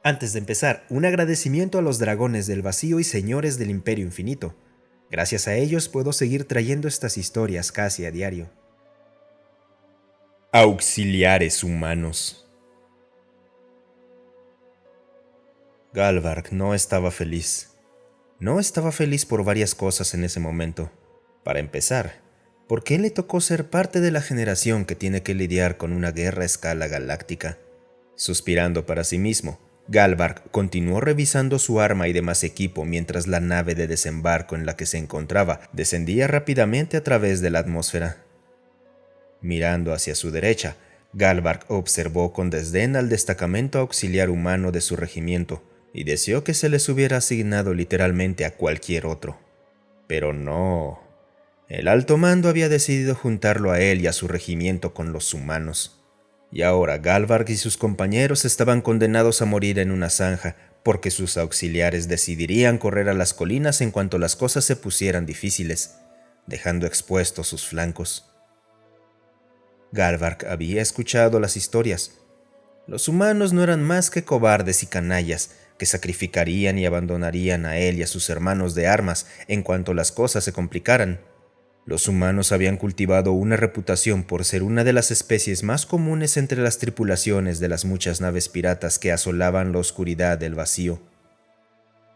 Antes de empezar, un agradecimiento a los dragones del vacío y señores del Imperio Infinito. Gracias a ellos puedo seguir trayendo estas historias casi a diario. Auxiliares humanos. Galvark no estaba feliz. No estaba feliz por varias cosas en ese momento. Para empezar, porque le tocó ser parte de la generación que tiene que lidiar con una guerra a escala galáctica. Suspirando para sí mismo, Galvark continuó revisando su arma y demás equipo mientras la nave de desembarco en la que se encontraba descendía rápidamente a través de la atmósfera. Mirando hacia su derecha, Galvark observó con desdén al destacamento auxiliar humano de su regimiento y deseó que se les hubiera asignado literalmente a cualquier otro. Pero no. El alto mando había decidido juntarlo a él y a su regimiento con los humanos. Y ahora Galvark y sus compañeros estaban condenados a morir en una zanja, porque sus auxiliares decidirían correr a las colinas en cuanto las cosas se pusieran difíciles, dejando expuestos sus flancos. Galvark había escuchado las historias. Los humanos no eran más que cobardes y canallas que sacrificarían y abandonarían a él y a sus hermanos de armas en cuanto las cosas se complicaran. Los humanos habían cultivado una reputación por ser una de las especies más comunes entre las tripulaciones de las muchas naves piratas que asolaban la oscuridad del vacío.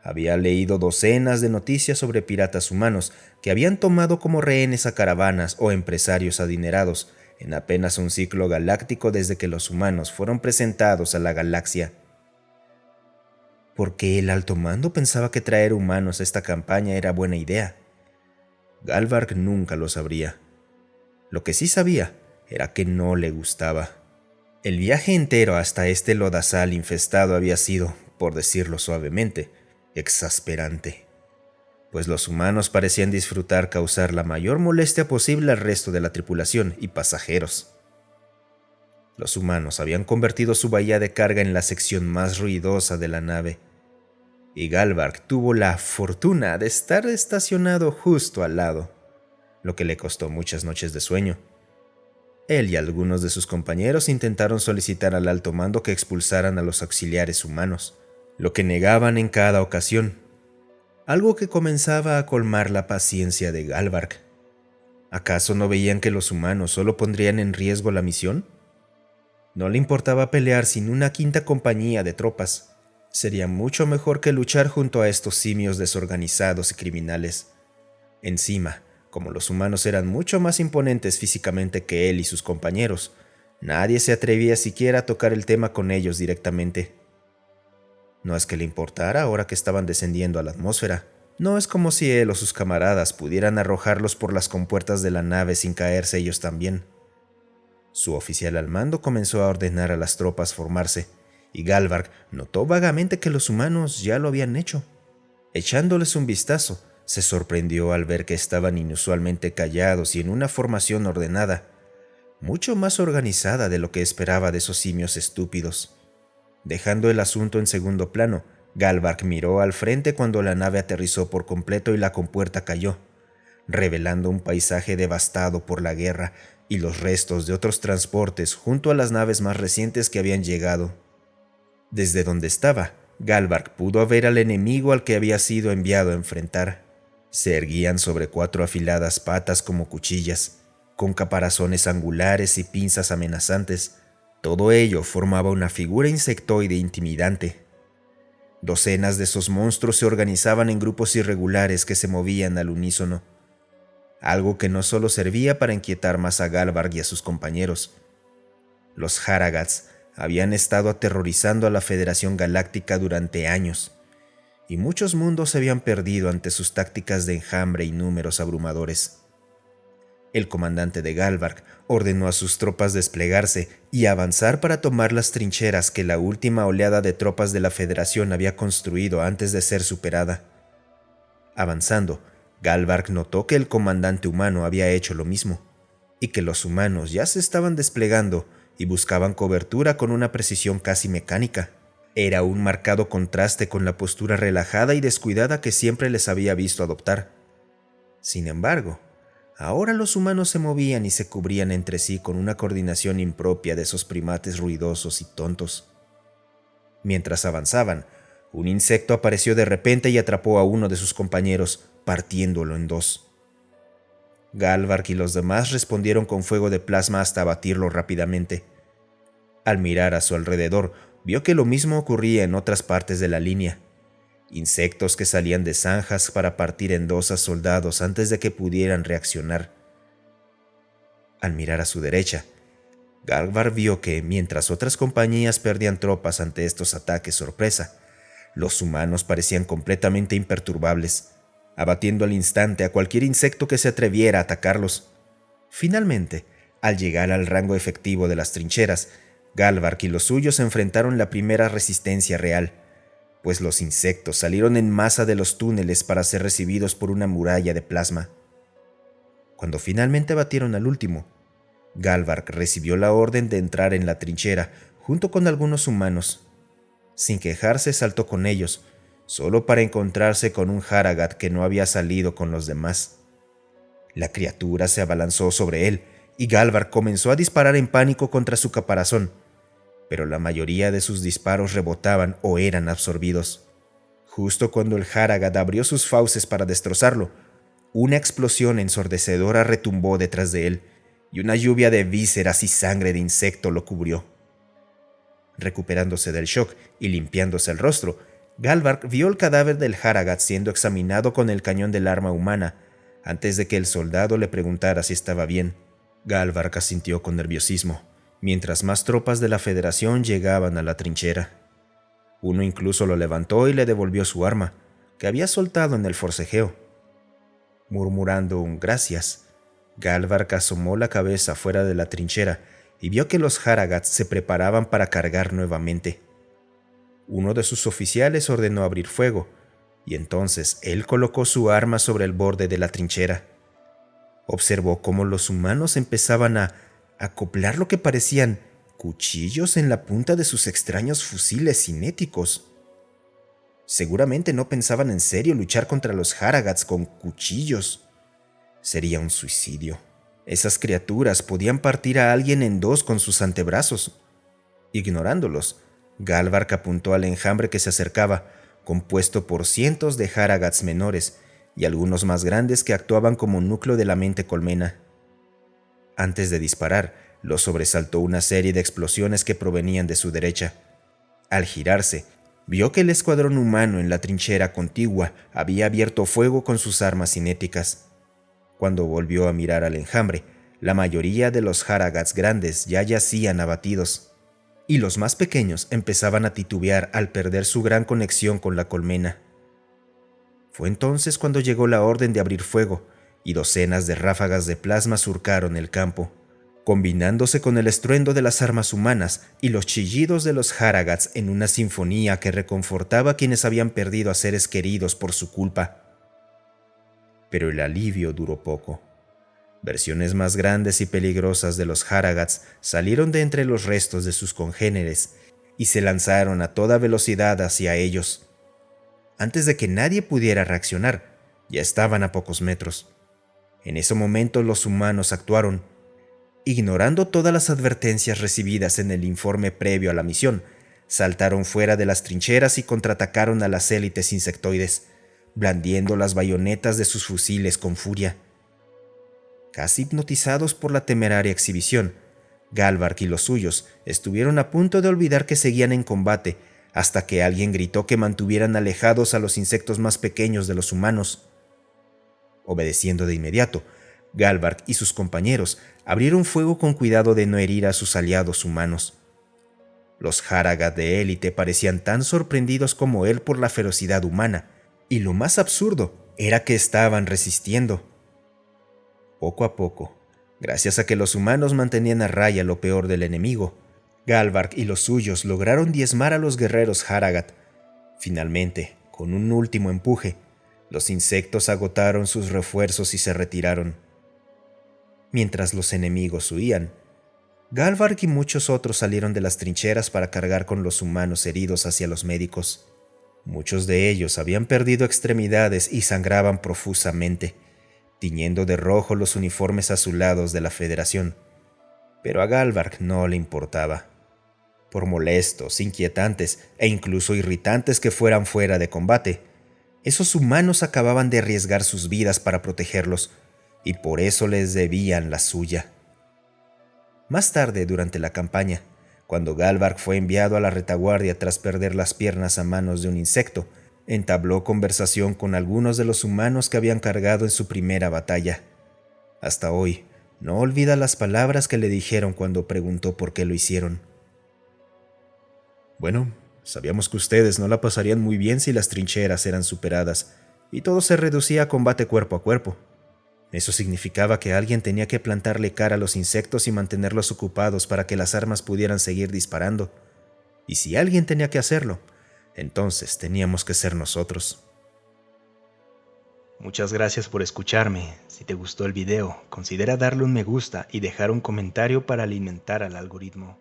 Había leído docenas de noticias sobre piratas humanos que habían tomado como rehenes a caravanas o empresarios adinerados en apenas un ciclo galáctico desde que los humanos fueron presentados a la galaxia. ¿Por qué el alto mando pensaba que traer humanos a esta campaña era buena idea? Galvark nunca lo sabría. Lo que sí sabía era que no le gustaba. El viaje entero hasta este lodazal infestado había sido, por decirlo suavemente, exasperante, pues los humanos parecían disfrutar causar la mayor molestia posible al resto de la tripulación y pasajeros. Los humanos habían convertido su bahía de carga en la sección más ruidosa de la nave, y Galvark tuvo la fortuna de estar estacionado justo al lado, lo que le costó muchas noches de sueño. Él y algunos de sus compañeros intentaron solicitar al alto mando que expulsaran a los auxiliares humanos, lo que negaban en cada ocasión, algo que comenzaba a colmar la paciencia de Galvark. ¿Acaso no veían que los humanos solo pondrían en riesgo la misión? No le importaba pelear sin una quinta compañía de tropas. Sería mucho mejor que luchar junto a estos simios desorganizados y criminales. Encima, como los humanos eran mucho más imponentes físicamente que él y sus compañeros, nadie se atrevía siquiera a tocar el tema con ellos directamente. No es que le importara ahora que estaban descendiendo a la atmósfera. No es como si él o sus camaradas pudieran arrojarlos por las compuertas de la nave sin caerse ellos también. Su oficial al mando comenzó a ordenar a las tropas formarse, y Galvark notó vagamente que los humanos ya lo habían hecho. Echándoles un vistazo, se sorprendió al ver que estaban inusualmente callados y en una formación ordenada, mucho más organizada de lo que esperaba de esos simios estúpidos. Dejando el asunto en segundo plano, Galvark miró al frente cuando la nave aterrizó por completo y la compuerta cayó, revelando un paisaje devastado por la guerra y los restos de otros transportes junto a las naves más recientes que habían llegado. Desde donde estaba, Galvark pudo ver al enemigo al que había sido enviado a enfrentar. Se erguían sobre 4 afiladas patas como cuchillas, con caparazones angulares y pinzas amenazantes. Todo ello formaba una figura insectoide intimidante. Docenas de esos monstruos se organizaban en grupos irregulares que se movían al unísono, algo que no solo servía para inquietar más a Galvark y a sus compañeros. Los Haragats habían estado aterrorizando a la Federación Galáctica durante años, y muchos mundos se habían perdido ante sus tácticas de enjambre y números abrumadores. El comandante de Galvark ordenó a sus tropas desplegarse y avanzar para tomar las trincheras que la última oleada de tropas de la Federación había construido antes de ser superada. Avanzando, Galvark notó que el comandante humano había hecho lo mismo, y que los humanos ya se estaban desplegando y buscaban cobertura con una precisión casi mecánica. Era un marcado contraste con la postura relajada y descuidada que siempre les había visto adoptar. Sin embargo, ahora los humanos se movían y se cubrían entre sí con una coordinación impropia de esos primates ruidosos y tontos. Mientras avanzaban, un insecto apareció de repente y atrapó a uno de sus compañeros, partiéndolo en dos. Galvark y los demás respondieron con fuego de plasma hasta abatirlo rápidamente. Al mirar a su alrededor, vio que lo mismo ocurría en otras partes de la línea. Insectos que salían de zanjas para partir en dos a soldados antes de que pudieran reaccionar. Al mirar a su derecha, Galvark vio que, mientras otras compañías perdían tropas ante estos ataques sorpresa, los humanos parecían completamente imperturbables, abatiendo al instante a cualquier insecto que se atreviera a atacarlos. Finalmente, al llegar al rango efectivo de las trincheras, Galvark y los suyos enfrentaron la primera resistencia real, pues los insectos salieron en masa de los túneles para ser recibidos por una muralla de plasma. Cuando finalmente abatieron al último, Galvark recibió la orden de entrar en la trinchera junto con algunos humanos. Sin quejarse saltó con ellos, solo para encontrarse con un Haragad que no había salido con los demás. La criatura se abalanzó sobre él y Galvark comenzó a disparar en pánico contra su caparazón, pero la mayoría de sus disparos rebotaban o eran absorbidos. Justo cuando el Haragad abrió sus fauces para destrozarlo, una explosión ensordecedora retumbó detrás de él y una lluvia de vísceras y sangre de insecto lo cubrió. Recuperándose del shock y limpiándose el rostro, Galvark vio el cadáver del Haragad siendo examinado con el cañón del arma humana antes de que el soldado le preguntara si estaba bien. Galvark asintió con nerviosismo, mientras más tropas de la Federación llegaban a la trinchera. Uno incluso lo levantó y le devolvió su arma, que había soltado en el forcejeo. Murmurando un gracias, Galvark asomó la cabeza fuera de la trinchera y vio que los Haragads se preparaban para cargar nuevamente. Uno de sus oficiales ordenó abrir fuego, y entonces él colocó su arma sobre el borde de la trinchera. Observó cómo los humanos empezaban a acoplar lo que parecían cuchillos en la punta de sus extraños fusiles cinéticos. Seguramente no pensaban en serio luchar contra los Haragads con cuchillos. Sería un suicidio. Esas criaturas podían partir a alguien en dos con sus antebrazos. Ignorándolos, Galvark apuntó al enjambre que se acercaba, compuesto por cientos de Haragads menores y algunos más grandes que actuaban como núcleo de la mente colmena. Antes de disparar, lo sobresaltó una serie de explosiones que provenían de su derecha. Al girarse, vio que el escuadrón humano en la trinchera contigua había abierto fuego con sus armas cinéticas. Cuando volvió a mirar al enjambre, la mayoría de los Haragads grandes ya yacían abatidos, y los más pequeños empezaban a titubear al perder su gran conexión con la colmena. Fue entonces cuando llegó la orden de abrir fuego, y docenas de ráfagas de plasma surcaron el campo, combinándose con el estruendo de las armas humanas y los chillidos de los Haragads en una sinfonía que reconfortaba a quienes habían perdido a seres queridos por su culpa. Pero el alivio duró poco. Versiones más grandes y peligrosas de los Haragads salieron de entre los restos de sus congéneres y se lanzaron a toda velocidad hacia ellos. Antes de que nadie pudiera reaccionar, ya estaban a pocos metros. En ese momento los humanos actuaron. Ignorando todas las advertencias recibidas en el informe previo a la misión, saltaron fuera de las trincheras y contraatacaron a las élites insectoides, blandiendo las bayonetas de sus fusiles con furia. Casi hipnotizados por la temeraria exhibición, Galvark y los suyos estuvieron a punto de olvidar que seguían en combate hasta que alguien gritó que mantuvieran alejados a los insectos más pequeños de los humanos. Obedeciendo de inmediato, Galvark y sus compañeros abrieron fuego con cuidado de no herir a sus aliados humanos. Los Haragad de élite parecían tan sorprendidos como él por la ferocidad humana, y lo más absurdo era que estaban resistiendo. Poco a poco, gracias a que los humanos mantenían a raya lo peor del enemigo, Galvark y los suyos lograron diezmar a los guerreros Haragad. Finalmente, con un último empuje, los insectos agotaron sus refuerzos y se retiraron. Mientras los enemigos huían, Galvark y muchos otros salieron de las trincheras para cargar con los humanos heridos hacia los médicos. Muchos de ellos habían perdido extremidades y sangraban profusamente, tiñendo de rojo los uniformes azulados de la Federación. Pero a Galvark no le importaba. Por molestos, inquietantes e incluso irritantes que fueran fuera de combate, esos humanos acababan de arriesgar sus vidas para protegerlos, y por eso les debían la suya. Más tarde, durante la campaña, cuando Galvarg fue enviado a la retaguardia tras perder las piernas a manos de un insecto, entabló conversación con algunos de los humanos que habían cargado en su primera batalla. Hasta hoy, no olvida las palabras que le dijeron cuando preguntó por qué lo hicieron. Bueno, sabíamos que ustedes no la pasarían muy bien si las trincheras eran superadas y todo se reducía a combate cuerpo a cuerpo. Eso significaba que alguien tenía que plantarle cara a los insectos y mantenerlos ocupados para que las armas pudieran seguir disparando. Y si alguien tenía que hacerlo, entonces teníamos que ser nosotros. Muchas gracias por escucharme. Si te gustó el video, considera darle un me gusta y dejar un comentario para alimentar al algoritmo.